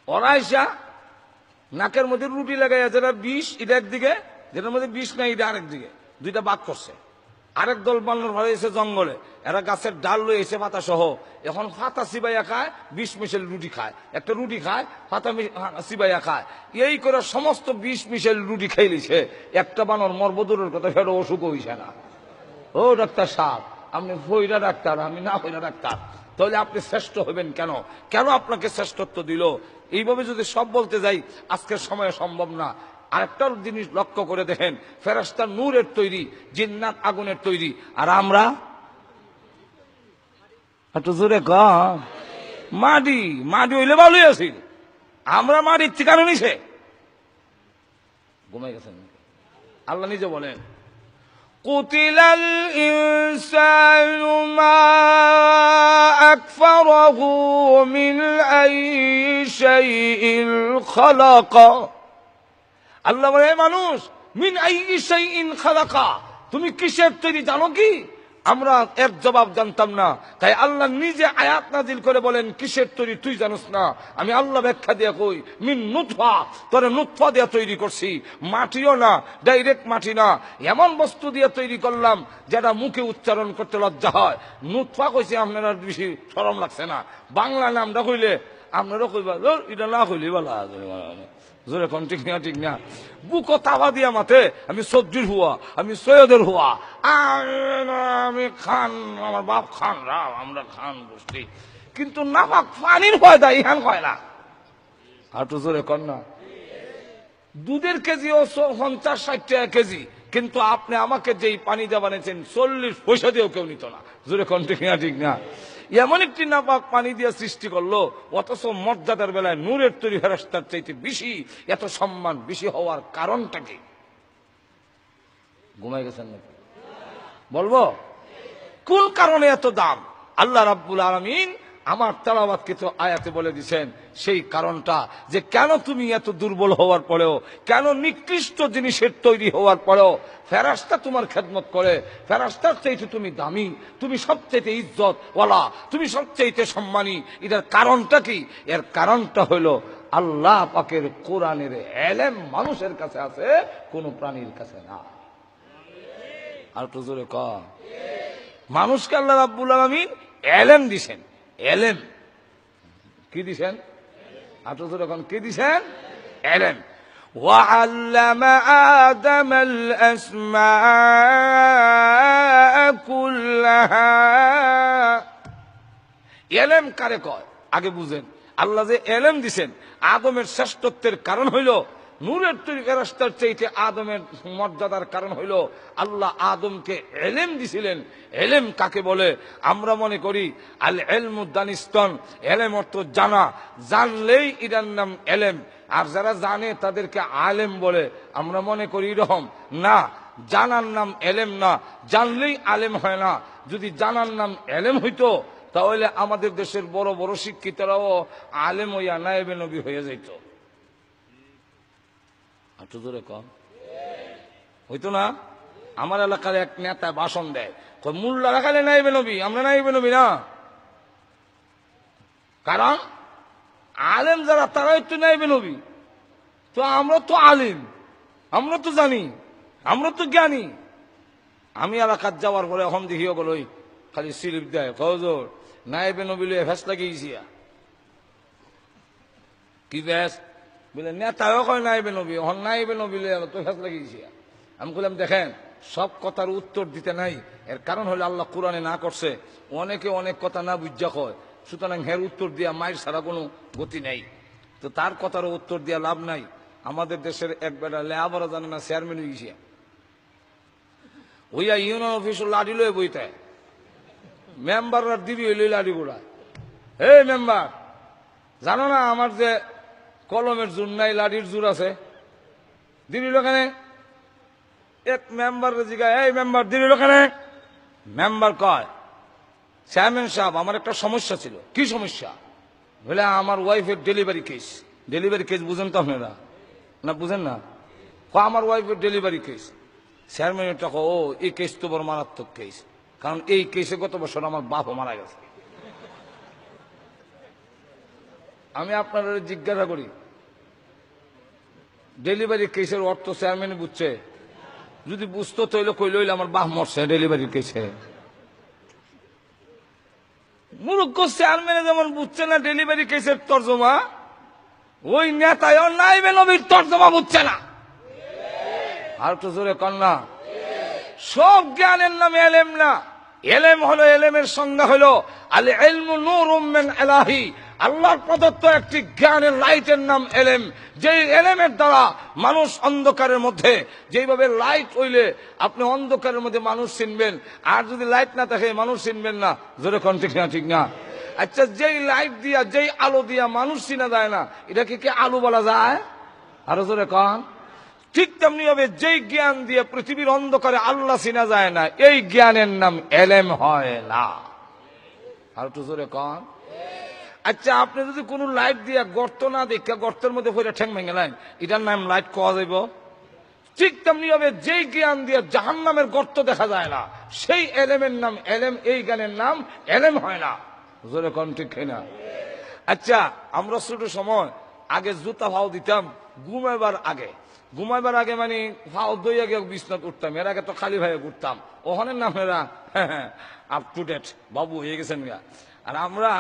ওরা আইসা নাকের মধ্যে রুটি লাগাইয়া যেটা বিষ এটা একদিকে, যেটার মধ্যে বিষ নাই এটা আরেক দিকে, দুইটা ভাগ করছে। আরেক দল বানর ভালো এসে জঙ্গলে, এরা গাছের ডাল লয়ে এসে পাতা সহ এখন ফাতা সিবাইয়া খায়, বিষ মিশেল রুটি খায়, একটা রুটি খায় ফাতা সিবাইয়া খায়, এই করে সমস্ত বিষ মিশেল রুটি খাইলিছে। একটা বানর মরবদুরের কথা ফেরো অসুখ হইছে না। ও ডাক্তার সাহেব, আপনি ফইরা ডাক্তার, আমি না ফইরা ডাক্তার, তাহলে আপনি শ্রেষ্ঠ হবেন কেন? কেন আপনাকে শ্রেষ্ঠত্ব দিল? এইভাবে যদি সব বলতে যাই আজকের সময়ে সম্ভব না। আরেকটা জিনিস লক্ষ্য করে দেখেন, ফেরেশতা নূরের তৈরি, জিন্নাত আগুনের তৈরি, আর আমরা একটু জোরে কম মাটি। মাটি হইলে ভালোই আছি, আমরা মাটির ঠিকানা নিছে ঘুমাই গেছেন। আল্লাহ নিজে বলেন, কুতিলাল ইনসানু মা আকফারাহু মিন আইয়ি শাইইন খালাকা। আল্লাহ বলে, মানুষ, মিন আইয়ি শাইইন খালাকা, তুমি কিসের তৈরি জানো কি? আমরা এর জবাব জানতাম না, তাই আল্লাহ নিজে আয়াত নাজিল করে বলেন, কিসের তৈরি তুই জানোস না? আমি আল্লাহ ব্যাখ্যা দিয়ে কই, মিন নুতফা, তোরে নুতফা দিয়ে তৈরি করছি, মাটিও না, ডাইরেক্ট মাটি না, এমন বস্তু দিয়ে তৈরি করলাম যেটা মুখে উচ্চারণ করতে লজ্জা হয়। নুতফা কইছে, আপনারা বেশি শরম লাগছে না? বাংলা নামটা কইলে আপনারা কইবা এটা না কইলে বলা জোরে কোন, ঠিক না? ঠিক না? বুকো তাওয়া দিয়া মাথে, আমি সবজির হুয়া, আমি সৈয়দের হুয়া, আমি খান, আমার বাপ খান রাম, আমরা খান গোষ্ঠী, কিন্তু নাপাক পানির ফয়দা ইহান কয় না। আর তো জোরে কর না। দুধের কেজিও 50-60 টাকা কেজি, কিন্তু আপনি আমাকে যেই পানি দিয়ে বানিয়েছেন 40 পয়সা দিয়েও কেউ নিত না। জোরে কোন, ঠিক না? ঠিক না? এমন একটি নাপাক পানি দিয়ে সৃষ্টি করলো, অথচ মর্যাদার বেলায় নূরের তৈরি ফেরেশতার চাইতে বেশি, এত সম্মান বেশি হওয়ার কারণটা কি? ঘুমাই গেছেন নাকি? বলবো কোন কারণে এত দাম? আল্লাহ রাব্বুল আলামিন আমার তেলাওয়াতকৃত আয়াতে বলে দিয়েছেন সেই কারণটা, যে কেন তুমি এত দুর্বল হওয়ার পরেও, কেন নিকৃষ্ট জিনিসের তৈরি হওয়ার পরেও ফেরেশতা তোমার খেদমত করে, ফেরেশতার চাইতে তুমি দামি, তুমি সবচাইতে ইজ্জত ওয়ালা, তুমি সবচাইতে সম্মানী। এটার কারণটা কি? এর কারণটা হলো আল্লাহ পাকের কোরআনের এলেম মানুষের কাছে আছে, কোন প্রাণীর কাছে না। আর তো জোরে কম। মানুষকে আল্লাহ রাব্বুল আলামিন এলেম দিছেন। এলেম কি দিছেন? আর তো জোরে কম, কি দিছেন? এলেম। وعلم آدم الأسماء كلها। এলেম কারে কয় আগে বুঝেন। আল্লাহ যে এলেম দিছেন, আদমের শ্রেষ্ঠত্বের কারণ হইল নূরের তৈরি ফেরেশতার চাইতে আদমের মর্যাদার কারণ হইল আল্লাহ আদমকে এলেম দিছিলেন। এলেম কাকে বলে? আমরা মনে করি আল ইলমু দানিস্তন, এলেম অর্থ জানা, জানলেই এটার নাম এলেম, আর যারা জানে তাদেরকে আলেম বলে। আমরা মনে করি এরকম না, জানার নাম এলেম না, জানলেই আলেম হয় না। যদি জানার নাম এলেম হইতো তাহলে আমাদের দেশের বড় বড় শিক্ষিতরাও আলেম হইয়া নায়েবে নবী হয়ে যাইত। একটু জোরে কম হইতো না? আমার এলাকার এক নেতা ভাষণ দেয়, মোল্লারা খালি নায়েবে নবী, আমরা নায়েবে নবী না। কারণ আলেম যারা তারাই তো নায়েবে নবী, তো আমরা তো আলিম, আমরা তো জানি, আমরা তো জ্ঞানী। আমি এলাকার যাওয়ার পরে এখন দেখিও বলো খালি স্লিপ দেয়, কজোর নায়েবে নবী লয়ে ফেস লাগিয়েছি। কি ব্যাস বলে নেতাও কয় নাইবে নবী, হন নাইবে নবী লয়ে তো ফেস লাগিয়েছি। আমি বললাম দেখেন, সব কথার উত্তর দিতে নাই। এর কারণ হলে আল্লাহ কোরআনে না করছে, অনেকে অনেক কথা না বুঝা কয়, সুতরাং হের উত্তর দিয়া মায়ের ছাড়া কোনো গতি নেই। তো তার কথারও উত্তর দিয়া লাভ নাই। আমাদের দেশের এক বেটা লেয়াবরা জানে না, চেয়ারম্যান হয়ে গেছে, ওইয়া ইউনিয়ন অফিস লাঠি লয়ে বইতে, মেম্বাররা দিবি হইলে লাঠি গোড়া। হে মেম্বার, জানো না আমার যে কলমের জোর নাই, লাঠির জোর আছে? দিল কেন? এক মেম্বার জিগায়, এই মেম্বার দিল কেন? মেম্বার কয়, চেয়ারম্যান সাহেব আমার একটা সমস্যা ছিল। কি সমস্যা? বলে আমার ওয়াইফের ডেলিভারি কেস। ডেলিভারি কেস বুঝেন তো আপনারা? না বুঝেন না? আমার ওয়াইফের ডেলিভারি কেস। চেয়ারম্যানটা ও, এই কেস তো বড় মারাত্মক কেস, কারণ এই কেসে গত বছর আমার বাপও মারা গেছে। আমি আপনারা জিজ্ঞাসা করি, ডেলিভারি কেসের অর্থ চেয়ারম্যান বুঝছে? যদি বুঝতো তৈল কইল আমার বাহ মরছে ডেলিভারি কেসে। মূর্খ চেয়ারম্যানে যেমন বুঝছে না ডেলিভারি কেসের তর্জমা, ওই নেতায় নাইবে নবীর তর্জমা বুঝছে না। আর তো জোরে কন্যা, সব জ্ঞানের নামে এলেম না। এলেম হলো, এলেমের সংজ্ঞা হলো আল ইলমু নূরুম মিন ইলাহি, আল্লাহর প্রদত্ত একটি জ্ঞানের লাইটের নাম এলেম। যেই এলেমের দ্বারা মানুষ অন্ধকারের মধ্যে, যেইভাবে লাইট হইলে আপনি অন্ধকারের মধ্যে মানুষ চিনবেন, আর যদি লাইট না থাকে মানুষ চিনবেন না। জোরে কোন ঠিক না? ঠিক না? আচ্ছা, যেই লাইট দিয়া, যেই আলো দিয়া মানুষ চিনা যায় না, এটাকে কি আলো বলা যায়? আরো জোরে কন। ঠিক তেমনি হবে যেই জ্ঞান দিয়ে পৃথিবীর অন্ধকারে আল্লাহ চিনা যায় না, এই জ্ঞানের নাম এলেম হয় না। আর একটু জোরে কন। আচ্ছা, আপনি যদি কোন লাইট দিয়া গর্ত না দেখা গর্তের মধ্যে পড়ে ঠ্যাং ভেঙে লাইন, এটার নাম লাইট কোয়া যাইব? ঠিক তেমনি হবে যেই জ্ঞান দিয়ে জাহান্নামের গর্ত দেখা যায় না, সেই এলেমের নাম এলেম, এই জ্ঞানের নাম এলেম হয় না। জোরে কন ঠিক না? আচ্ছা, আমরা ছোট সময় আগে জুতা ভাও দিতাম ঘুমাইবার আগে। ঘুমাইবার আগে মানে ভাও দই আগে বিছনাত উঠতাম, এর আগে তো খালি ভাইয়ে ঘুরতাম। ওখানের নাম এরা আপ টু ডেট বাবু হয়ে গেছেন গা। আর আমরা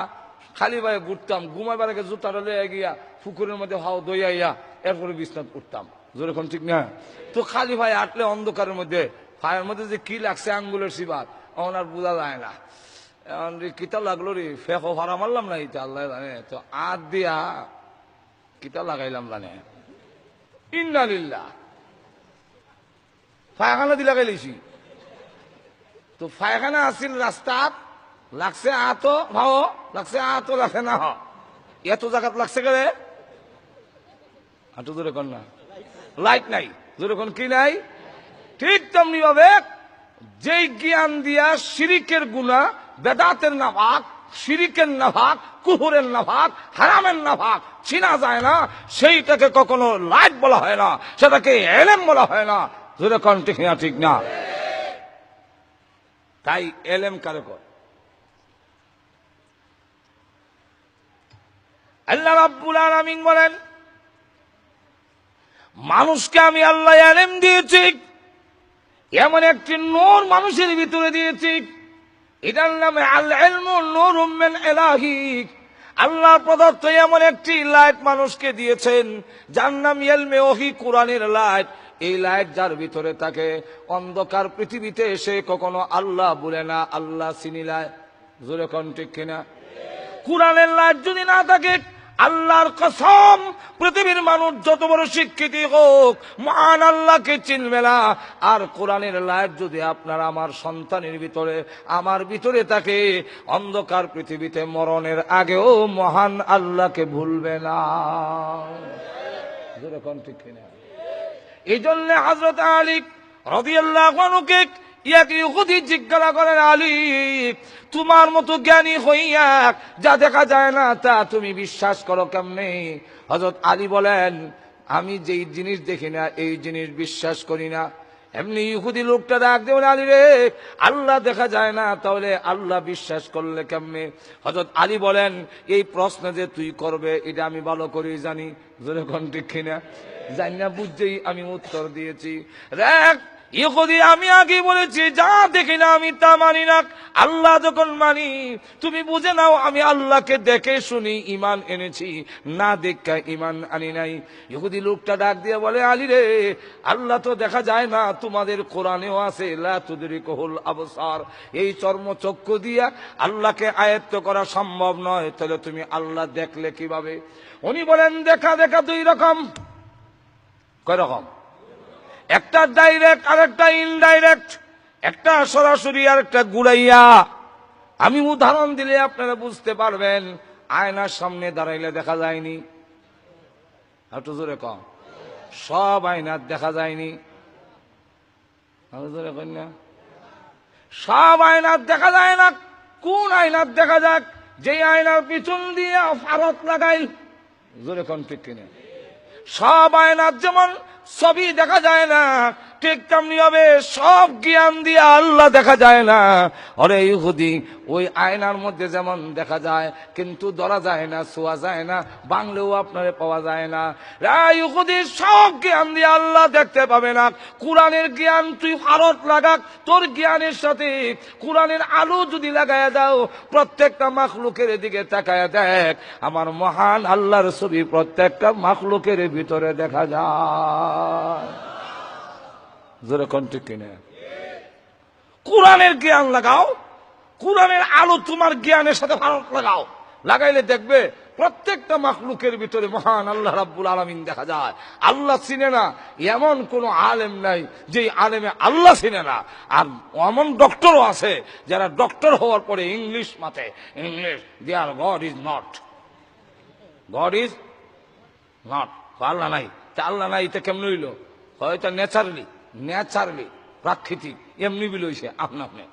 খালি ভাইয়ে ঘুরতাম, ঘুমাইবার আগে জুতাটা লইয়া গিয়া পুকুরের মধ্যে ভাও দই আইয়া এরপরে বিছনাত উঠতাম। যেরকম ঠিক না? তো খালি ভাই আটলে অন্ধকারের মধ্যে ভাইয়ের মধ্যে যে কি লাগছে আঙ্গুলের সিবাত, এখন আর বোঝা যায় না। এখন কিতা লাগলো রে, ফেঁকো ভাড়া মারলাম না, এটা আল্লাহ জানে। তো আট দিয়া কিতা লাগাইলাম জানে, ইন্নালিল্লাহ পায়খানা দি লাগাইলেছি। তো পায়খানা আসিল রাস্তাত, লাগছে আতো ভাও, লাগছে আতো লাগছে না, এত জায়গাত লাগছে কে? হাঁটু ধরে কন না, লাইট নাই। যেরকম কি নাই? ঠিক তেমনি ভাবে যেই জ্ঞান দিয়া শিরিকের গুনাহ, বেদাতের নাফাক, শিরিকের নাফাক, কুফরের নাফাক, হারামের নাফাক চিনা যায় না, সেইটাকে কখনো লাইট বলা হয় না, সেটাকে এলেম বলা হয় না। যেরকম ঠিক না? ঠিক না? তাই এলেম কারে কর? আল্লাহ রাব্বুল আলামিন বলেন, মানুষকে আমি আল্লাহ এলেম দিয়েছি, এমন একটি নূর মানুষের ভিতরে দিয়েছি, এটার নামে আল ইলমু নূরুম মিন ইলাহি। আল্লাহ প্রদত্ত এমন একটি লাইট মানুষকে দিয়েছেন, যার নাম ইলমে ওহী, কোরআনের লাইট। এই লাইট যার ভিতরে থাকে, অন্ধকার পৃথিবীতে এসে কখনো আল্লাহ বলে না, আল্লাহ চিনিলায়। জোরে কোন ঠিক কিনা? কোরআনের লাইট যদি না থাকে, আল্লাহর কসম পৃথিবীর মানুষ যত বড় শিক্ষিত হোক, মহান আল্লাহকে চিনবে না। আর কোরআনের লাইট যদি আপনার আমার সন্তানের ভিতরে, আমার ভিতরে থাকে, অন্ধকার পৃথিবীতে মরণের আগেও মহান আল্লাহকে ভুলবে না। যেরকম ঠিক কিনা? এই জন্য হযরত আলী রাদিয়াল্লাহু আনহুকে এক ইহুদি জিজ্ঞাসা করেন, আলী তোমার মতো জ্ঞানী হইয়া যা দেখা যায় না তা তুমি বিশ্বাস করো কেমনে? হযরত আলী বলেন, আমি যেই জিনিস দেখি না এই জিনিস বিশ্বাস করি না। এমনি ইহুদি লোকটা ডাক দেবেন, আলী রে আল্লাহ দেখা যায় না, তাহলে আল্লাহ বিশ্বাস করলে কেমনে? হযরত আলী বলেন, এই প্রশ্ন যে তুই করবে এটা আমি ভালো করেই জানি। যেরকম ঠিক কিনা? জানি না বুঝছেই আমি উত্তর দিয়েছি। দেখ ইহুদি, আমি আগে বলেছি যা দেখি না আমি তা মানি না, আল্লাহ যখন মানি। তুমি বুঝে নাও আমি আল্লাহকে দেখে শুনি ঈমান এনেছি, না দেখা ঈমান আনি নাই। ইহুদি লোকটা ডাক দিয়ে বলে, আলী রে আল্লাহ তো দেখা যায় না, তোমাদের কোরআনেও আছে লা তুদরিকুহুল আবসার, এই চর্মচক্ষু দিয়া আল্লাহকে আয়ত্ত করা সম্ভব নয়, তাহলে তুমি আল্লাহ দেখলে কিভাবে? উনি বলেন, দেখা দেখা দুই রকম। কয় রকম? একটা ডাইরেক্ট আর একটা ইনডাইরেক্ট, একটা সরাসরি আর একটা গুড়াইয়া। আমি উদাহরণ দিলে আপনারা বুঝতে পারবেন। আয়নার সামনে দাঁড়াইলে দেখা যায়নি, একটু জোরে কম, সব আয়নার দেখা যায়নি। জোরে কন না, সব আয়নার দেখা যায় না। কোন আয়নার দেখা যাক? যে আয়নার পিছন দিয়ে ফারত লাগাই। জোরে কন ঠিক কিনা? সব আয়নার যেমন ছবি দেখা যায় না, ঠিক তেমনি হবে সব জ্ঞান দিয়ে আল্লাহ দেখা যায় না। আরে ইহুদি, ওই আয়নার মধ্যে যেমন দেখা যায় কিন্তু ধরা যায় না, ছোঁয়া যায় না, বাংলেও আপনারে পাওয়া যায় না। ইহুদি সব জ্ঞান দিয়ে আল্লাহ দেখতে পাবে না। কোরআনের জ্ঞান তুই ভারত লাগাক, তোর জ্ঞানের সাথে কোরআনের আলো যদি লাগায় দাও, প্রত্যেকটা মাখলুকের দিকে তাকায় দেখ, আমার মহান আল্লাহর ছবি প্রত্যেকটা মাখলুকের ভিতরে দেখা যায়। জোরে কোন ঠিক কিনা? কোরআনের জ্ঞান লাগাও, কোরআনের আলো তোমার জ্ঞানের সাথে ভারত লাগাও, লাগাইলে দেখবে প্রত্যেকটা মাখলুকের ভিতরে মহান আল্লাহ রাব্বুল আলামিন দেখা যায়। আল্লাহ চিনে না এমন কোন আলেম নাই যে আলেমে আল্লাহ চিনে না। আর এমন ডক্টরও আছে যারা ডক্টর হওয়ার পরে ইংলিশ মাথে, English there God is not, God is not, আল্লাহ নাই। তা আল্লাহ নাই তা কেমন হইল? হয়তো ন্যাচারালি প্রাকৃতিক এমনি বিল হইছে আপনা আপনি।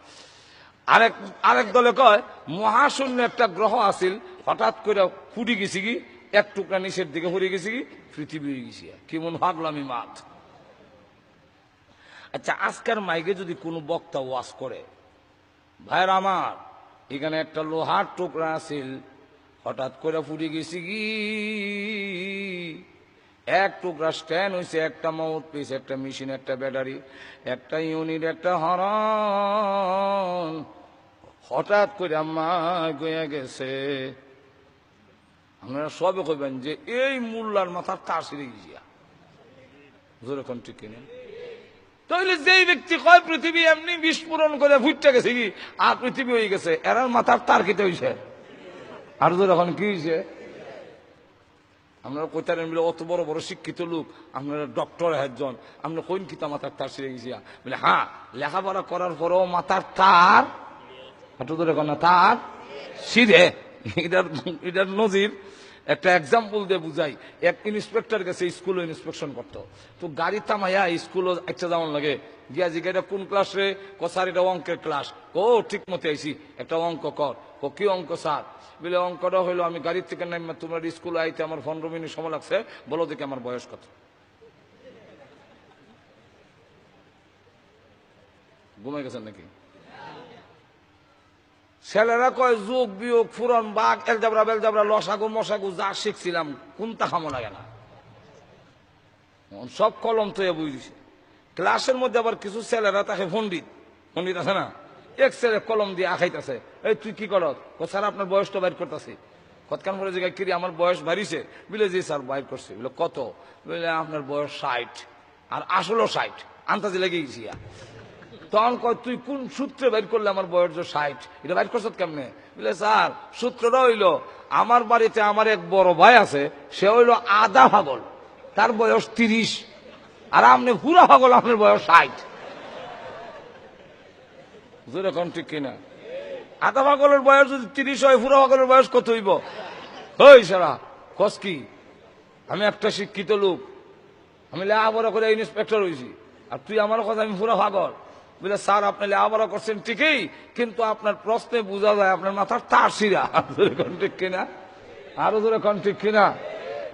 আরেক দলে কয় মহাশূন্য একটা গ্রহ আছিল, হঠাৎ করে ফুটি গেছি কি, এক টুকরা নিচের দিকে ফুটে গেছি কি, পৃথিবী হয়ে গেছি। কেমন ভাগলামি মাত। আচ্ছা, আজকের মাইকে যদি কোনো বক্তা ওয়াজ করে, ভাইয়ের আমার, এখানে একটা লোহার টুকরা আছিল, হঠাৎ করে ফুটে গেছি কি, এক টুকরা স্ট্যান্ড হয়েছে, একটা মাউথ পিস, একটা মেশিন, একটা ব্যাটারি, একটা ইউনিট, একটা হরন, হঠাৎ করে আম্মা গয়া গেছে। আপনারা সবে কইবেন যে এই মোল্লার মাথার তার ছিঁড়ে গিয়া। জোরে কোন ঠিক কিনা? তাহলে যেই ব্যক্তি কয় পৃথিবী এমনি বিস্ফোরণ করে ফুটতে গেছে কি আর পৃথিবী হয়ে গেছে, এরার মাথার তার কেটে হয়েছে। আর জোরে এখন কি হয়েছে? আপনারা কইতারেন বলে অত বড় বড় শিক্ষিত লোক, আপনারা ডক্টর একজন, আপনার কোন কিতা মাথার তার ছিঁড়ে গেছিয়া? বলে হ্যাঁ, লেখাপড়া করার পরেও মাথার তার হাঁটু ধরে কোন তার সিধে। এটার নজির একটা এক্সাম্পল দিয়ে বুঝাই। এক ইন্সপেক্টর গেছে স্কুল ইন্সপেকশন করতো, তো গাড়ি থামাইয়া স্কুল একটা যেমন লাগে গিয়া জিজ্ঞা এটা কোন ক্লাস রে? স্যার এটা অঙ্কের ক্লাস। ও ঠিক মতো আইসি, একটা অঙ্ক কর। কি অঙ্ক স্যার? বলে অঙ্কটা হইলো আমি গাড়ির থেকে নামা তোমার স্কুলে আইতে আমার 15 মিনিট সময় লাগছে, বলো দেখি আমার বয়স কত। ঘুমাই গেছেন নাকি? ছেলেরা কয় যোগ বিয়োগ ফুরন বাঘ এলজাবরা বেলজাবরা লসাগু মশাগু যা শিখছিলাম কোনটা খামো লাগে না, সব কলম তো বুঝ দিছে। ক্লাসের মধ্যে আবার কিছু ছেলেরা তাকে পণ্ডিত আছে না, এক ছেলে কলম দিয়ে আখাইতেছে, এই তুই কি কর? স্যার আপনার বয়সটা বাইর করতেছি। কতক্ষণ পরে জায়গায় কিরি আমার বয়স বাড়িছে? বলে যে স্যার বাইর করছে। বলে কত? বলে আপনার বয়স 60। আর আসলেও 60, আন্তাজি লেগে গেছি। তখন কয় তুই কোন সূত্রে বাইর করলে আমার বয়স 60? এটা বাইর করছ কেমনে? বলে স্যার সূত্রটা হইল আমার বাড়িতে আমার এক বড় ভাই আছে, সে হইল আধা পাগল, তার বয়স 30, আর আপনি পুরা পাগল, আপনার বয়স 60। জোরে কোন ঠিক কিনা? আধা পাগলের বয়স যদি 30 হয়, পুরা পাগলের বয়স কত হইব? হই সারা কস কি? আমি একটা শিক্ষিত লোক, আমি লেখাপড়া করে ইন্সপেক্টর হয়েছি, আর তুই আমার কথা আমি পুরা পাগল? বলে স্যার আপনি লেখাপড়া করছেন ঠিকই, কিন্তু আপনার প্রশ্নে বোঝা যায় আপনার মাথার তার ছিঁড়া। ঠিক কিনা? আরো জোরে কোন ঠিক কিনা?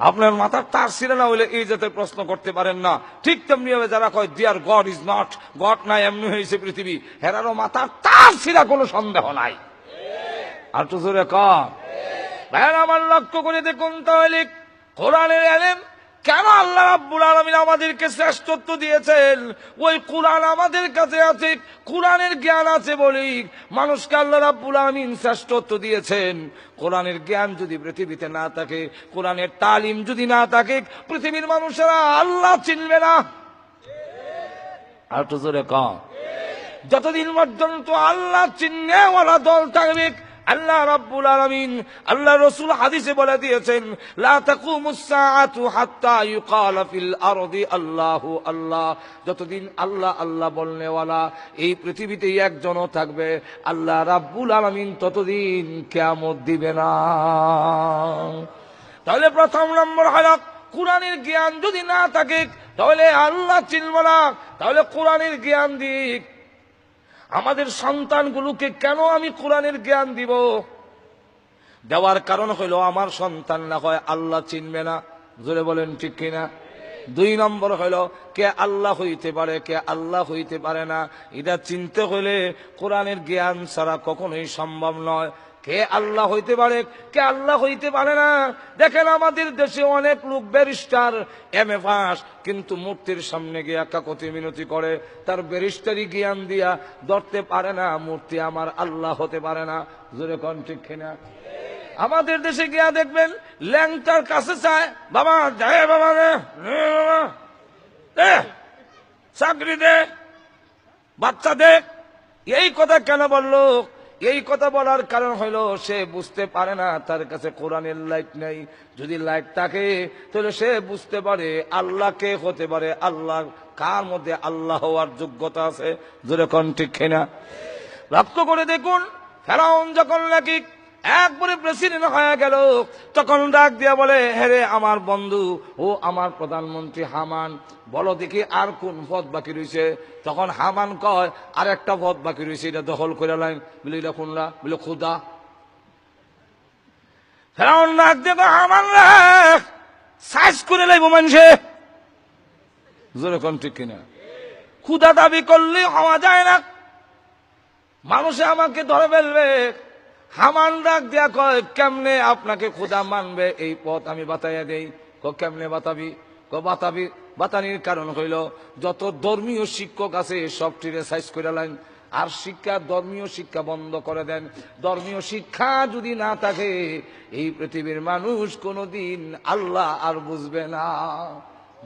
আপনার মাথার তার ছিঁড়া না হইলে এই জাতের প্রশ্ন করতে পারেন না। ঠিক তেমনি হবে যারা কয় dear God is not, God নাই এমনি হয়েছে পৃথিবী, হেরারও মাথার তার ছিঁড়া, কোনো সন্দেহ নাই। আর তো জোরে কম ভাই আমার লক্ষ্য করে দেখুন, তাহলে কোরআনের এলেম কেন আল্লাহ রাব্বুল আলামিন আমাদেরকে শ্রেষ্ঠত্ব দিয়েছেন? ওই কোরআন আমাদের কাছে আছে, কোরআনের জ্ঞান আছে বলেই মানুষকে আল্লাহ রাব্বুল আলামিন শ্রেষ্ঠত্ব দিয়েছেন। কোরআনের জ্ঞান যদি পৃথিবীতে না থাকে, কোরআনের তালিম যদি না থাকে, পৃথিবীর মানুষেরা আল্লাহ চিনবে না। আর তো জোরে কম, যতদিন পর্যন্ত আল্লাহ চিহ্নে ওরা দল থাকবে, আল্লাহ রাব্বুল আলামিন, আল্লাহ রাসূল হাদিসে বলে দিয়েছেন, লা তাকুমুস সাআতু হাত্তা ইউকালা ফিল আরদি আল্লাহু আল্লাহ। যতদিন আল্লাহ আল্লাহ বলনেওয়ালা এই পৃথিবীতে একজনও থাকবে, আল্লাহ রাব্বুল আলামিন ততদিন কিয়ামত দিবে না। তাহলে প্রথম নম্বর হলো কোরআনের জ্ঞান যদি না থাকে তাহলে আল্লাহ চিনব না। তাহলে কোরআনের জ্ঞান দিক, আমাদের সন্তানগুলোকে কেন আমি কোরআনের জ্ঞান দিব? দেওয়ার কারণ হইল আমার সন্তান না হয় আল্লাহ চিনবে না। জোরে বলেন ঠিক কিনা? দুই নম্বর হলো কে আল্লাহ হইতে পারে, কে আল্লাহ হইতে পারে না, এটা চিনতে হলে কোরআনের জ্ঞান ছাড়া কখনোই সম্ভব নয়। কে আল্লাহ হইতে পারে, কে আল্লাহ হইতে পারে না। দেখেন আমাদের দেশে অনেক লোক ব্যারিস্টার, MA পাস, কিন্তু মূর্তির সামনে গিয়ে কাকতি মিনতি করে, তার ব্যারিস্টারি জ্ঞান দিয়া ধরতে পারে না মূর্তি আমার আল্লাহ হতে পারে না। জোরে কোন ঠিক কিনা? আমাদের দেশে গিয়া দেখবেন ল্যাংটার কাছে চায়, বাবা যায়, বাবা রে বাবা দে, চাকরি দে, বাচ্চা দে। এই কথা কেন বললো? এই কথা বলার কারণ হলো সে বুঝতে পারে না তার কাছে কোরআনের লাইট নেই। যদি লাইট থাকে তাহলে সে বুঝতে পারে আল্লাহ কে হতে পারে, আল্লাহ কার মধ্যে আল্লাহ হওয়ার যোগ্যতা আছে। জোরে কোন ঠিক কিনা? লক্ষ্য করে দেখুন, ফেরাউন যখন নাকি একবারে প্রেসিডেন্ট হয়ে গেল, তখন ডাক দিয়া বলে, হেরে আমার বন্ধু ও আমার প্রধানমন্ত্রী হামান, বলো দেখি আর কোন পদ বাকি রয়েছে। তখন হামান কয়, আর একটা পদ বাকি রয়েছে, এটা দখল করে লাইন। বলে এটা কোনটা? বলে খুদা। ফেরাউন ডাক দিয়ে হামান সাইজ করে লাইব মানুষে। জোরে কোন ঠিক কিনা? খুদা দাবি করলে হওয়া যায় না, মানুষে আমাকে ধরে ফেলবে। হামান ডাক দিয়া কয়, কেমনে আপনাকে খোদা মানবে? এই পথ আমি বাতাইয়া দেই। কেমনে বাতাবি? বাতাবি, বাতানির কারণ হইল যত ধর্মীয় শিক্ষক আছে সবটিরে সাইজ করে লাইন, আর শিক্ষা, ধর্মীয় শিক্ষা বন্ধ করে দেন। ধর্মীয় শিক্ষা যদি না থাকে এই পৃথিবীর মানুষ কোনদিন আল্লাহ আর বুঝবে না।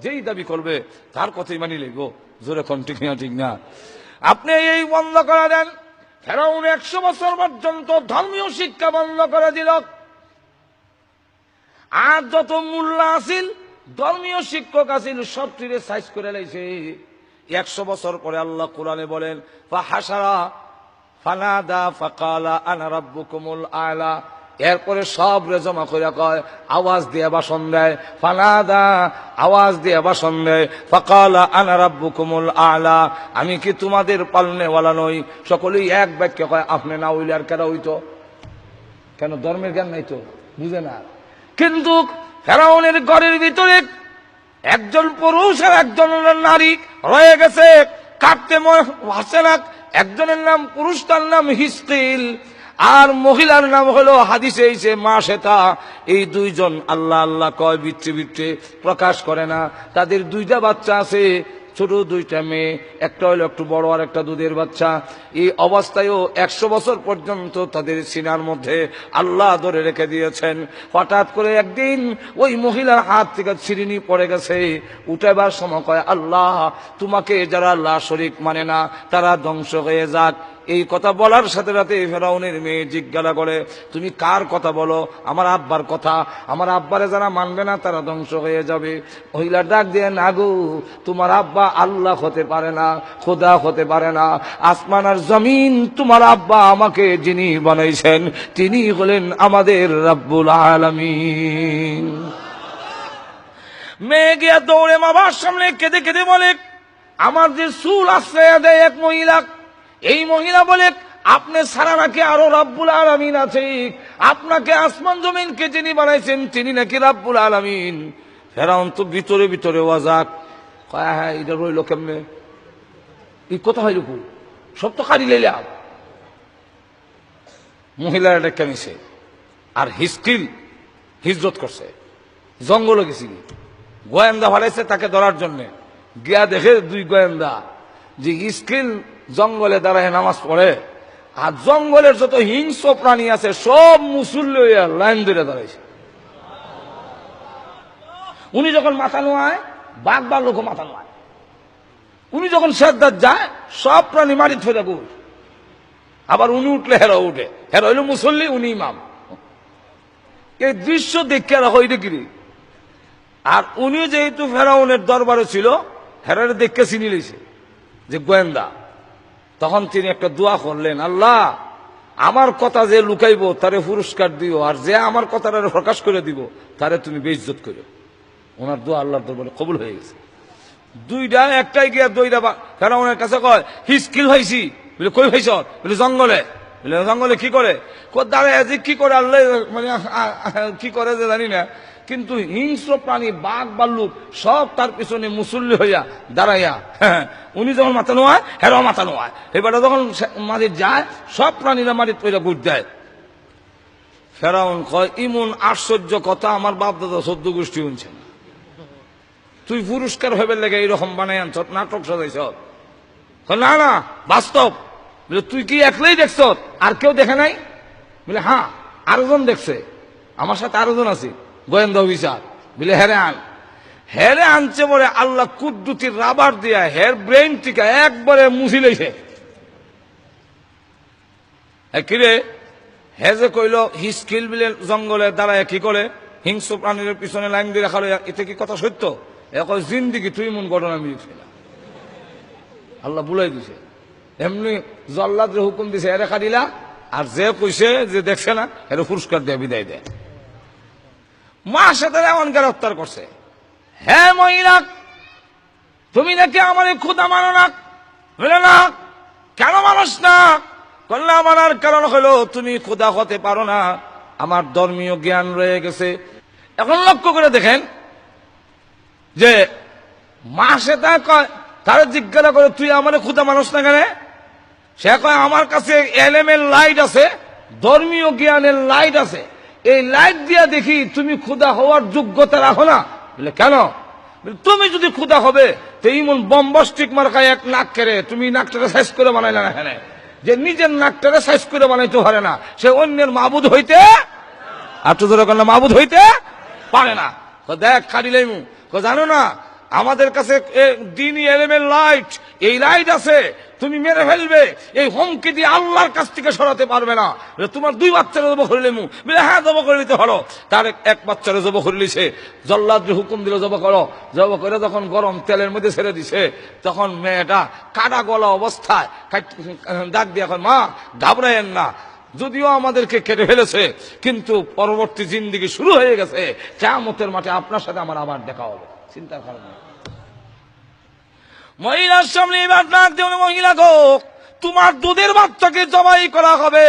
যেই দাবি করবে তার কথাই মানি লইব। জোরে কোন ঠিক না? ঠিক না? আপনি এই বন্ধ করে দেন। ফেরাউন 100 বছর পর্যন্ত ধর্মীয় শিক্ষা বন্ধ করে দিল। আর যত মোল্লা আছিল, ধর্মীয় শিক্ষক আছিল, সবটিরে সাইজ করে লাইছে। 100 বছর পরে আল্লাহ কোরআনে বলেন, ফাহাশারা ফানাদা ফাকালা আনা রাব্বুকুমুল আলা। এরপরে সব রে জমা করে কয়, আওয়াজ দিয়ে ভাষণ দেয়। ফানাদা, আওয়াজ দিয়ে ভাষণ দেয়। ফাকালা আনা রাব্বুকুমুল আলা, আমি কি তোমাদের পালনেওয়ালা নই? সকলেই এক বাক্যে কয়, আপনি না হইলে আর কেন হইতো? কেন? ধর্মের জ্ঞান নাই তো, বুঝে না। কিন্তু ফেরাউনের ঘরের ভিতরে একজন পুরুষ আর একজন নারী রয়ে গেছে, কাটতে হাসে না। একজনের নাম পুরুষ, তার নাম হিজকিল, আর মহিলার নাম হলো হাদিসে এসে মা শ্বেতা। এই দুইজন আল্লাহ আল্লাহ কয়, বিচ্ছে বিচ্ছে প্রকাশ করে না। তাদের 2টা বাচ্চা আছে, ছোট 2টা মেয়ে, একটা হলো একটু বড় আর একটা দুধের বাচ্চা। এই অবস্থায়ও 100 বছর পর্যন্ত তাদের সিনার মধ্যে আল্লাহ ধরে রেখে দিয়েছেন। হঠাৎ করে একদিন ওই মহিলার হাত থেকে ছিরিনি পড়ে গেছে। উঠাবার সময় কয়, আল্লাহ তোমাকে যারা আল্লাহ শরীক মানে না তারা ধ্বংস হয়ে যাক। এই কথা বলার সাথে সাথে ফেরাউনের মেয়ে জিজ্ঞাসা করে, তুমি কার কথা বলো? আমার আব্বার কথা। আমার আব্বারে যারা মানবে না তারা ধ্বংস হয়ে যাবে। মহিলা ডাক দিয়ে, না গো, তোমার আব্বা আল্লাহ হতে পারে না, খোদা হতে পারে না। আসমান আর জমিন তোমার আব্বা আমাকে যিনি বানাইছেন তিনি হলেন আমাদের রব্বুল আলামিন। মেয়ে গিয়া দৌড়ে বাবার সামনে কেঁদে কেঁদে বলে, আমার যে চুল আশ্রয় দেয় এক মহিলা, এই মহিলা বলে, আপনি ছাড়া নাকি আরো রব্বুল আলামিন আছে? আপনাকে আসমান জমিনকে যিনি বানাইছেন তিনি নাকি রব্বুল আলামিন। ফেরাউন তো ভিতরে ভিতরে ওয়াজাক, হ্যাঁ এটা রইল কেমনে? এই কথা হইল কু? সব তো কারি লাইলাম। মহিলার এটা কেমিছে। আর হিজকিল হিজরত করছে, জঙ্গলে গেছি, গোয়েন্দা ভালাইছে তাকে ধরার জন্য। গিয়া দেখে 2 গোয়েন্দা যে হিজকিল জঙ্গলে দাঁড়ায় নামাজ পড়ে, আর জঙ্গলের যত হিংস্র প্রাণী আছে সব মুসল্লি লাইন ধরে দাঁড়াইছে। উনি যখন মাথা নোয়ায়, বাঘ বা লোক মাথা নোয়ায়। উনি যখন সেজদাত যায়, সব প্রাণী মারি থয়ে যাবো। আবার উনি উঠলে হেরা উঠে, হেরা হইল মুসল্লি, উনি ইমাম। এই দৃশ্য দেখে রাখো, এটা কি? আর উনি যেহেতু ফেরাউনের দরবারে ছিল, হেরারে দেখে চিনি লইছে যে গোয়েন্দা। তখন তিনি একটা দোয়া করলেন, আল্লাহ আমার কথা যে লুকাইব তারে পুরস্কার দিও, আর যে আমার কথাটা প্রকাশ করে দিব তারে তুমি বেইজ্জত করো। ওনার দোয়া আল্লাহর দরবারে কবুল হয়ে গেছে। 2টা, একটাই গিয়া 2টা ফেরাউনের কাছে কয়, হিজকিল হইছি। বলে কই হইছ? বলে জঙ্গলে। জঙ্গলে কি করে? দাঁড়ায় যে কি করে আল্লাহ মানে কি করে যে জানি না, কিন্তু হিংস্র প্রাণী বাঘ ভাল্লুক সব তার পিছনে মুসল্লি হইয়া দাঁড়াইয়া, উনি যখন মাথা নোয়ায় হেরাও মাথা নোয়ায়, এবারে যখন মাঝে যায় সব প্রাণীরা মাটির তৈরি গুট দেয়। ফেরাউন কয়, ইমন আশ্চর্য কথা আমার বাপ দাদা 14 গোষ্ঠী শুনছে না, তুই পুরস্কার হইবে লেগে এইরকম বানাই আনছ, নাটক সাজাইছ? না না বাস্তব। তুই কি একলাই দেখছ, আর কেউ দেখে নাই? বলে হ্যাঁ আরোজন দেখছে, আমার সাথে আরোজন আছে গোয়েন্দা অফিসার। বলে হেরে আনছে বলে আল্লাহ কুদ্দুতির রাবার দিয়া হের ব্রেন টিকা একবারে মুছি লইছে। কিরে হে যে কইল হিস্কিল বিলে জঙ্গলে দাঁড়ায় কি করে হিংস্র প্রাণীর পিছনে লাইন দিয়ে রাখা, এতে কি কথা সত্য? এখন জিন্দিগি তুই মন ঘটনা মিলছিল, আল্লাহ বুলাই দিছে। এমনি জল্লাদ হুকুম দিছে এ রেখা দিলা, আর যে কইছে যে দেখছে না এর পুরস্কার দিয়ে বিদায় দেয়। মা সাথে এমন গ্রেফতার করছে, হ্যাঁ মহিলা তুমি নাকি আমার ক্ষুদা মানো না? বলে না। কেন মানুষ না? কল্লা মানার কারণ হলো তুমি ক্ষুদা হতে পারো না, আমার ধর্মীয় জ্ঞান রয়ে গেছে। এখন লক্ষ্য করে দেখেন যে মা সেটা কয়, তারা জিজ্ঞাসা করে তুই আমার ক্ষুদা মানুষ না কেন? সে কয় আমার কাছে এলেমের লাইট আছে, ধর্মীয় জ্ঞানের লাইট আছে, এই লাইট দিয়া দেখি তুমি ক্ষুদা হওয়ার যোগ্যতা রাখো না। বলে কেন? তুমি যদি ক্ষুদা হবে তো ইমন বম্বাস্টিক মার্কায় এক নাক কেড়ে তুমি নাকটারে সাইজ করে বানাইলে না, এখানে যে নিজের নাকটারে সাইজ করে বানাইতে পারে না সে অন্যের মাবুদ হইতে মাবুদ হইতে পারে না। দেখ খাড়িলাইমু জানো না আমাদের কাছে দ্বীনি এলেমের লাইট, এই লাইট আছে, তুমি মেরে ফেলবে, এই হুমকি দিয়ে আল্লাহর কাছ থেকে সরাতে পারবে না। তোমার 2 বাচ্চারে জব করে লেমু। বলে হ্যাঁ জব করে নিতে হলো। তার এক বাচ্চারে জব করে লিছে, জল্লাদ হুকুম দিল জব করো। জব করে যখন গরম তেলের মধ্যে ছেড়ে দিছে, তখন মেয়েটা কাটা গলা অবস্থায় ডাক দিয়ে এখন মা ঘাবড়ায়েন না, যদিও আমাদেরকে কেটে ফেলেছে কিন্তু পরবর্তী জিন্দেগি শুরু হয়ে গেছে, কিয়ামতের মাঠে আপনার সাথে আমার আবার দেখা হবে, চিন্তার কারণে। মহিলার সামনে এবার ডাক দেওয়া, মহিলা গো তোমার দুধের বাচ্চাকে জবাই করা হবে,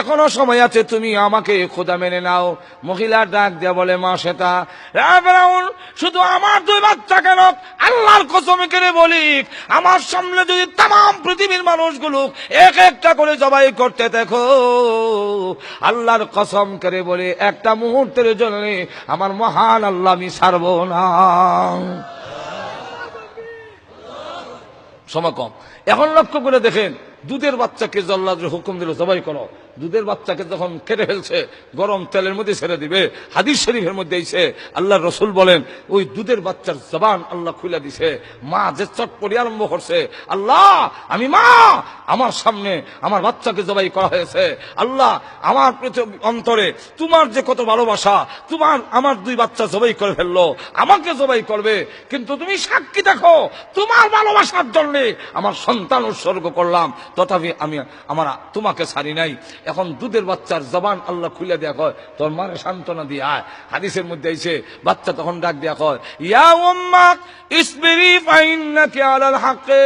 এখনো সময় আছে, তুমি আমাকে খোদা মেনে নাও। মহিলা ডাক দেয়া বলে মা সেটা শুধু আমার 2 বাচ্চা কেন, আল্লাহর কসম করে বলি আমার সামনে যদি তাম পৃথিবীর মানুষগুলো এক একটা করে জবাই করতে দেখো, আল্লাহর কসম করে বলে একটা মুহূর্তের জন্য আমার মহান আল্লাহ আমি ছাড়ব না। সময় কম। এখন লক্ষ্য করে দেখেন দুধের বাচ্চাকে জল্লাদের হুকুম দিল জবাই করো, দুধের বাচ্চাকে যখন কেটে ফেলছে গরম তেলের মধ্যে ছেড়ে দিবে, হাদিস শরীফের মধ্যে এসে আল্লাহর রাসূল বলেন ওই দুধের বাচ্চার জবান আল্লাহ খুলে দিছে। মা যে চটপটি আরম্ভ করছে, আল্লাহ আমি মা, আমার সামনে আমার বাচ্চাকে জবাই করা হয়েছে, আল্লাহ আমার অন্তরে তোমার যে কত ভালোবাসা, তোমার আমার 2 বাচ্চা জবাই করে ফেললো, আমাকে জবাই করবে, কিন্তু তুমি সাক্ষী দেখো তোমার ভালোবাসার জন্য আমার সন্তান উৎসর্গ করলাম, তথাপি আমি আমার তোমাকে ছাড়ি নাই। এখন দুধের বাচ্চার জবান আল্লাহ খুলে দেয়া কয় তোর মারে সান্ত্বনা দিয়ে আয়। হাদিসের মধ্যে আইছে বাচ্চা তখন ডাক দেয়া কয় ইয়া উম্মা ইসবিরি ফাইন্নাকি আলাল হকে,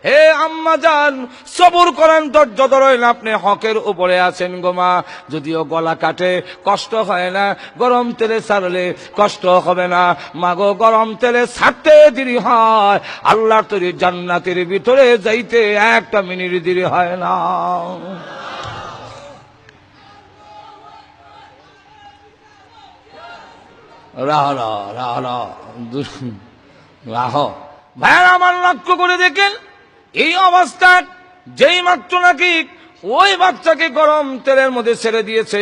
হে আম্মা জান সবর করেন, ধৈর্য ধরেন, আপনি হকের উপরে আছেন গো মা। যদিও গলা কাটে কষ্ট হয় না, গরম তেলে ছাড়লে কষ্ট হবে না মা গো, গরম তেলে ছাড়তে দেরি হয়, আল্লাহর তৈরি জান্নাতের ভিতরে যাইতে 1 মিনিট দেরি হয় না। ভাইয়ার আমার লক্ষ্য করে দেখেন এই অবস্থা যেই মাত্র নাকি ওই বাচ্চাকে গরম তেলের মধ্যে ছেড়ে দিয়েছে,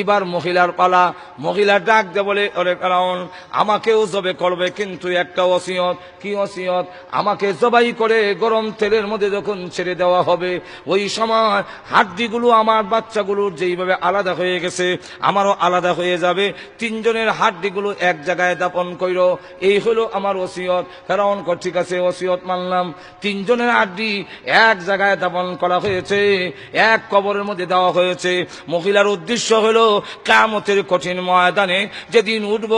এবার মহিলার পালা। মহিলা ডাক দে বলে ওরে ফেরাউন আমাকেও জবে করবে, কিন্তু একটা ওসিয়ত। কি ওসিয়ত? আমাকে জবাই করে গরম তেলের মধ্যে যখন ছেড়ে দেওয়া হবে ওই সময় হাড্ডিগুলো আমার বাচ্চাগুলোর যেইভাবে আলাদা হয়ে গেছে আমারও আলাদা হয়ে যাবে, 3 জনের হাড্ডিগুলো এক জায়গায় দাপন কইরো, এই হলো আমার ওসিয়ত। ফেরাউন ঠিক আছে ওসিয়ত মানলাম। 3 জনের হাড্ডি এক জায়গায় দাপন করা হয়েছে। এক কবরের মধ্যে দেওয়া হয়েছে। মহিলার উদ্দেশ্য হলো কিয়ামতের কঠিন ময়দানে যেদিন উঠব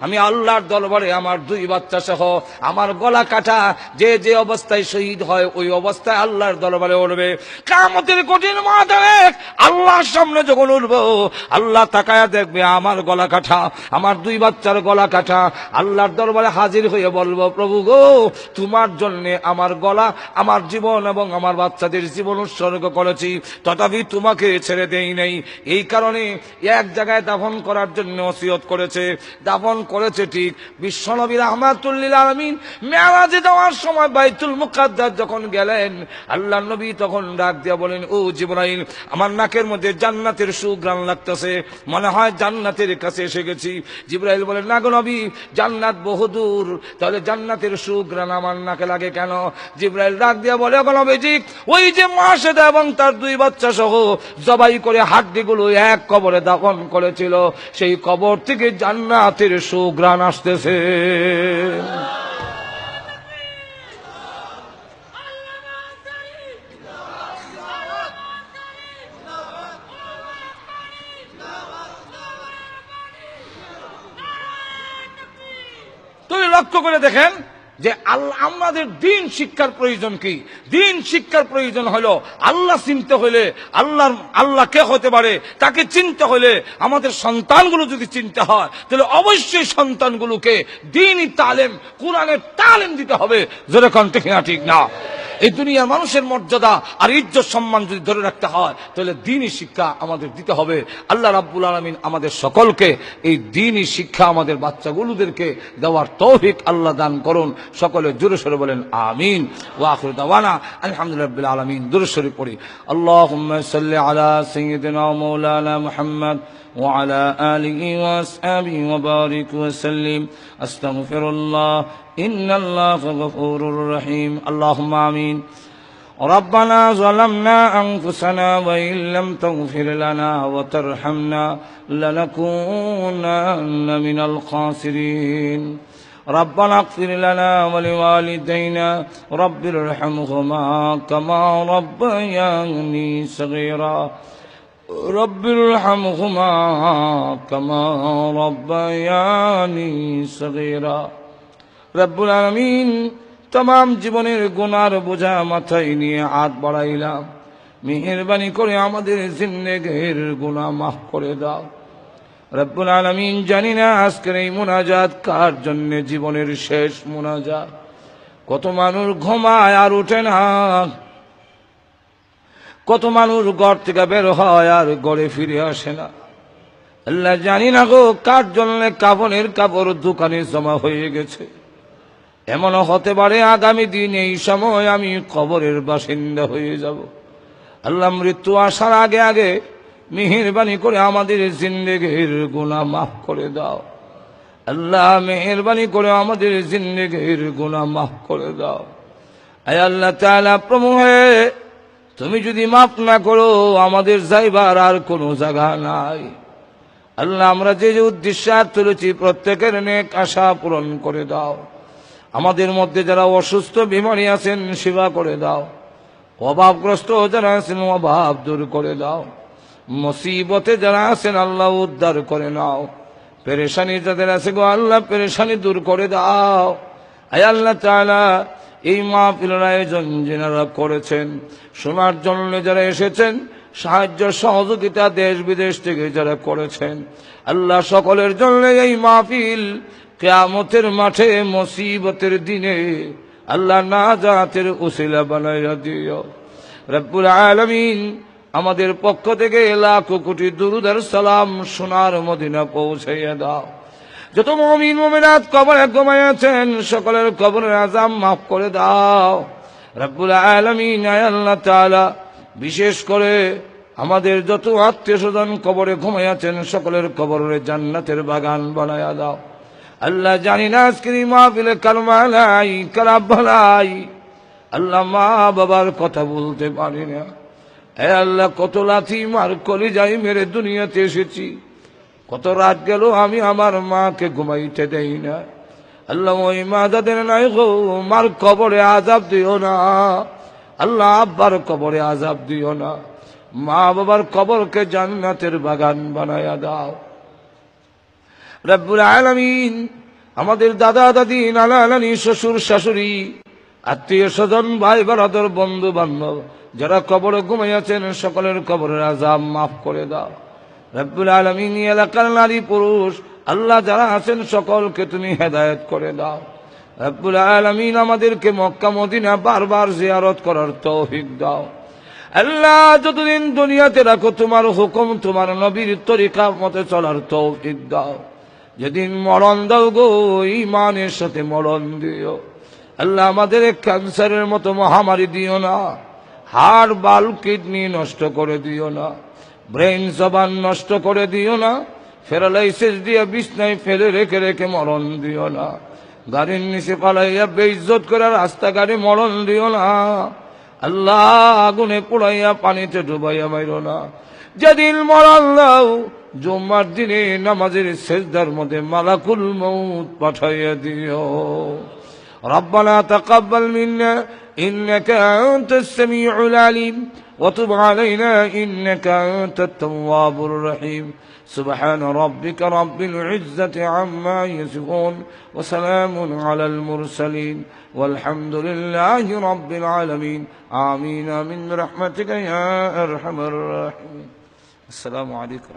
আমি আল্লাহর দরবারে আমার দুই বাচ্চা সহ আমার গলা কাটা যে যে অবস্থায় শহীদ হয় ওই অবস্থায় আল্লাহর দরবারে উঠবে। কিয়ামতের কঠিন ময়দানে আল্লাহর সামনে যখন উঠব আল্লাহ তাকায়া দেখবে আমার গলা কাটা, আমার দুই বাচ্চার গলা কাটা। আল্লাহর দরবারে হাজির হয়ে বলবো, প্রভু গো, তোমার জন্য আমার গলা, আমার জীবন এবং আমার বাচ্চাদের জীবন উৎসর্গ করেছি, তথাপি তোমাকে ছেড়ে দেই নাই। এই কারণে এক জায়গায় দাফন করার জন্য ওসিয়ত করেছে। দাফন করেছে ঠিক। বিশ্বনবী রাহমাতুল লিল আলামিন মেরাজে যাওয়ার সময় বাইতুল মুকাদ্দাস যখন গেলেন, আল্লাহর নবী তখন ডাক দিয়া বলেন, ও জিবরাইল, আমার নাকের মধ্যে জান্নাতের সুঘ্রাণ লাগতেছে, মনে হয় জান্নাতের কাছে এসে গেছি। জিবরাইল বলেন, না গো নবী, জান্নাত বহুদূর, তাহলে জান্নাতের সুঘ্রাণ আমার নাকে লাগে কেন? জিবরাইল ডাক দিয়া বলে, গো নবীজি, ওই যে মাসেদা এবং তার দুই বাচ্চা সহ জবাই করে হাড্ডিগুলো এক কবরে দাফন করেছিল, সেই কবর থেকে জান্নাতের সুঘ্রাণ আসতেছে। তুমি লক্ষ্য করে দেখেন যে আল্লাহ, আমাদের দিন শিক্ষার প্রয়োজন কি? দিন শিক্ষার প্রয়োজন হলো আল্লাহ চিনতে হলে, আল্লাহ কে হতে পারে তাকে চিনতে হলে আমাদের সন্তানগুলো যদি চিনতে হয় তাহলে অবশ্যই সন্তানগুলোকে দ্বীনি তালিম, কোরআনের তালিম দিতে হবে। যেরকম ঠিক না ঠিক না? এই দুনিয়ার মানুষের মর্যাদা আর ইজ্জত সম্মান যদি ধরে রাখতে হয় তাহলে দ্বীনি শিক্ষা আমাদের দিতে হবে। আল্লাহ রাব্বুল আলামিন আমাদের সকলকে এই দ্বীনি শিক্ষা আমাদের বাচ্চাগুলোদেরকে দেওয়ার তৌফিক আল্লাহ দান করুন। সকলে জোরে সোরে বলেন আমিন। ওয়া আখিরু দাওয়ানা আলহামদুলিল্লাহি রাব্বিল আলামিন। জোরে সোরে পড়ি, আল্লাহুম্মা সাল্লি আলা সাইয়্যিদিনা ওয়া মাওলানা মুহাম্মদ وعلى آله وأصحابه وبارك وسلم. أستغفر الله إن الله غفور رحيم. اللهم آمين. ربنا ظلمنا أنفسنا وإن لم تغفر لنا وترحمنا لنكونن من الخاسرين. ربنا اغفر لنا ولوالدينا رب ارحمهما كما ربياني صغيرا رب ارحمهما كما ربياني صغيرا. রব্বুল আলামিন, तमाम জীবনের গুনার বোঝা মাথায় নিয়ে হাত বাড়াইলাম, মেহেরবানি করে আমাদের জিন্দেগীর গুনাহ মাফ করে দাও। রব্বুল আলামিন, জানি না আজকের এই মুনাজাত কার জন্য জীবনের শেষ মুনাজাত। কত মানুষ ঘুমায় আর ওঠে না, কত মানুষ ঘর থেকে বের হয় আর ঘরে ফিরে আসে না। আল্লাহ, জানি না গো কার জন্য কাফনের কাপড় দোকানে জমা হয়ে গেছে। এমনও হতে পারে আগামী দিন এই সময় আমি কবরের বাসিন্দা হয়ে যাব। আল্লাহ, মৃত্যু আসার আগে আগে মেহেরবানি করে আমাদের জিন্দেগীর গুনাহ মাফ করে দাও। আল্লাহ, মেহেরবানি করে আমাদের জিন্দেগীর গুনাহ মাফ করে দাও। আয় আল্লাহ তাআলা, প্রভু হে, তুমি যদি মাফ না করো আমাদের যাইবার আর কোনো জায়গা নাই। আল্লাহ, আমরা যে যে উদ্দেশ্যে তুলেছি প্রত্যেকের নেক আশা পূরণ করে দাও। আমাদের মধ্যে যারা অসুস্থ বিমারি আছেন সেবা করে দাও। অভাবগ্রস্ত যারা আছেন অভাব দূর করে দাও। মুসিবতে যারা আছেন আল্লাহ উদ্ধার করে নাও। পেরেশানি যাদের আছে গো আল্লাহ, পেরেশানি দূর করে দাও। আয় আল্লাহ তাআলা, এই মাহফিলের আয়োজন যারা করেছেন, শোনার জন্য যারা এসেছেন, সাহায্য সহযোগিতা দেশ বিদেশ থেকে যারা করেছেন, আল্লাহ সকলের জন্য এই মাহফিল কিয়ামতের মাঠে মুসিবতের দিনে আল্লাহ নাজাতের উসিলা বানাইয়া দিও। রব্বুল আলামিন, আমাদের পক্ষ থেকে লাখ কোটি দুরূদ আর সালাম সোনার মদিনা পৌঁছাইয়া দাও। যত মুমিন মুমিনাত কবরে ঘুমাইয়াছেন সকলের কবরের আযাব মাফ করে দাও। রব্বুল আলামিন, আয় আল্লাহ তাআলা, বিশেষ করে আমাদের যত আত্মীয় স্বজন কবরে ঘুমাইয়াছেন সকলের কবরের জান্নাতের বাগান বানায়া দাও। আল্লাহ, জানি না আজকের এই মাহফিলে কালমা নাই কালাম ভালাই, আল্লাহ মা বাবার কথা বলতে পারি না। হে আল্লাহ, কত লাথি মার কলিজায় মেরে দুনিয়াতে এসেছি, কত রাত গেল আমি আমার মাকে ঘুমাইতে দেই না। আল্লাহ, ওই মা যাদের নাই গো, মার কবরে আযাব দিও না। আল্লাহ, আব্বার কবরে আযাব দিও না। মা বাবার কবরকে জান্নাতের বাগান বানায়া দাও। রব্বুল আলামিন আমাদের দাদা দাদি নানা নানি শ্বশুর শাশুড়ি আত্মীয় স্বজন ভাই বারাদর বন্ধু বান্ধব যারা কবরে ঘুমাইয়াছেন সকলের কবরের আযাব মাফ করে দাও। রব্বুল আলামিন এলাকার নারী পুরুষ আল্লাহ যারা আছেন সকলকে তুমি হেদায়েত করে দাও। রব্বুল আলামিন আমাদেরকে মক্কা মদিনা বারবার জিয়ারত করার তৌফিক দাও। আল্লাহ যতদিন দুনিয়াতে রাখো তোমার হুকুম তোমার নবীর তরিকা মতে চলার তৌফিক দাও। যেদিন মরণ দাও গো ঈমানের সাথে মরণ দিও। আল্লাহ আমাদের ক্যান্সারের মতো মহামারী দিও না, হাড় বাল কিডনি নষ্ট করে দিও না, ব্রেন জবান নষ্ট করে দিও না, প্যারালাইসিস দিয়ে বিছনায় ফেলে রেখে রেখে মরণ দিও না, গাড়ির নিচে পালাইয়া বেইজ্জত করে রাস্তাঘাটে মরণ দিও না। আল্লাহ আগুনে পোড়াইয়া পানিতে ডুবাইয়া মাইরো না। যেদিন মরণ দাও জুম্মার দিনে নামাজের সেজদার মধ্যে মালাকুল মউত পাঠাইয়া দিও। ربنا تقبل منا إنك أنت السميع العليم وتب علينا إنك أنت التواب الرحيم سبحان ربك رب العزة عما يصفون وسلام على المرسلين والحمد لله رب العالمين آمين من رحمتك يا أرحم الراحمين السلام عليكم.